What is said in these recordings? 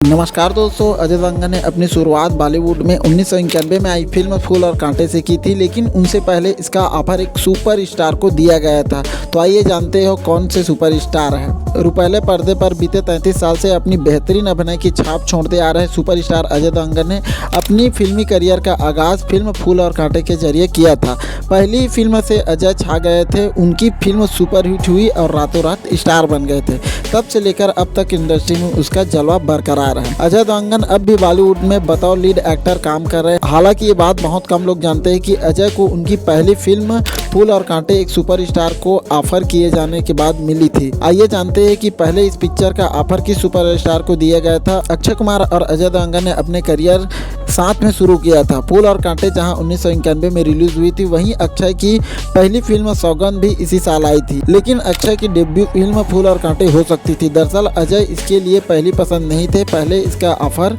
नमस्कार दोस्तों, अजय देवगन ने अपनी शुरुआत बॉलीवुड में 1991 में आई फिल्म फूल और कांटे से की थी, लेकिन उनसे पहले इसका ऑफर एक सुपर स्टार को दिया गया था। तो आइए जानते हो कौन से सुपर स्टार है। रुपहले पर्दे पर बीते 33 साल से अपनी बेहतरीन अभिनय की छाप छोड़ते आ रहे सुपर स्टार अजय देवगन ने अपनी फिल्मी करियर का आगाज़ फिल्म फूल और कांटे के जरिए किया था। पहली फिल्म से अजय छा गए थे, उनकी फिल्म सुपरहिट हुई और रातों रात स्टार बन गए थे। तब से लेकर अब तक इंडस्ट्री में उसका जलवा बरकरार है। अजय देवगन अब भी बॉलीवुड में बतौर लीड एक्टर काम कर रहे हैं। हालांकि ये बात बहुत कम लोग जानते हैं कि अजय को उनकी पहली फिल्म फूल और कांटे एक सुपरस्टार को ऑफर किए जाने के बाद मिली थी। आइए जानते हैं कि पहले इस पिक्चर का ऑफर किस सुपरस्टार को दिया गया था। अक्षय कुमार और अजय देवगन ने अपने करियर साथ में शुरू किया था। फूल और कांटे जहां 1991 में रिलीज हुई थी, वहीं अक्षय की पहली फिल्म सौगंध भी इसी साल आई थी, लेकिन अक्षय की डेब्यू फिल्म फूल और कांटे हो सकती थी। दरअसल अजय इसके लिए पहली पसंद नहीं थे, पहले इसका ऑफर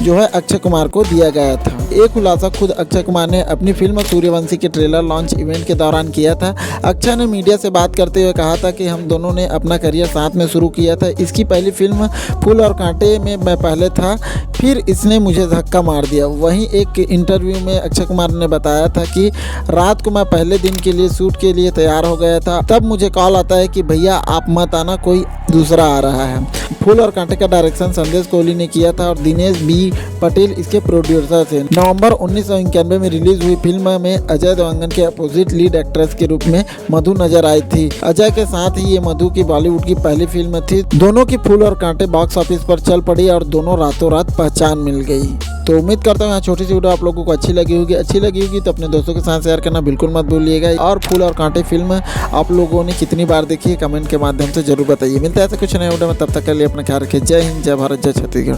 जो है अक्षय कुमार को दिया गया था। एक खुलासा खुद अक्षय कुमार ने अपनी फिल्म सूर्यवंशी के ट्रेलर लॉन्च इवेंट के दौरान किया था। अक्षय ने मीडिया से बात करते हुए कहा था कि हम दोनों ने अपना करियर साथ में शुरू किया था। इसकी पहली फिल्म फूल और कांटे में मैं पहले था, फिर इसने मुझे धक्का मार दिया। वहीं एक इंटरव्यू में अक्षय कुमार ने बताया था कि रात को मैं पहले दिन के लिए शूट के लिए तैयार हो गया था, तब मुझे कॉल आता है कि भैया आप मत आना, कोई दूसरा आ रहा है। फूल और कांटे का डायरेक्शन संदेश कोहली ने किया था और दिनेश बी पटेल इसके प्रोड्यूसर थे। नवंबर 1991 में रिलीज हुई फिल्म में अजय देवगन के अपोजिट लीड एक्ट्रेस के रूप में मधु नजर आई थी। अजय के साथ ही ये मधु की बॉलीवुड की पहली फिल्म थी। दोनों की फूल और कांटे बॉक्स ऑफिस पर चल पड़ी और दोनों रातों रात पहचान मिल गई। तो उम्मीद करता हूँ यहाँ छोटी सी वीडियो आप लोगों को अच्छी लगी होगी तो अपने दोस्तों के साथ शेयर करना बिल्कुल मत भूलिएगा। और फूल और कांटे फिल्म आप लोगों ने कितनी बार देखी है कमेंट के माध्यम से जरूर बताइए। मिलता है ऐसे कुछ नए वीडियो में, तब तक के लिए अपना ख्याल रखिए। जय हिंद, जय भारत, जय छत्तीसगढ़।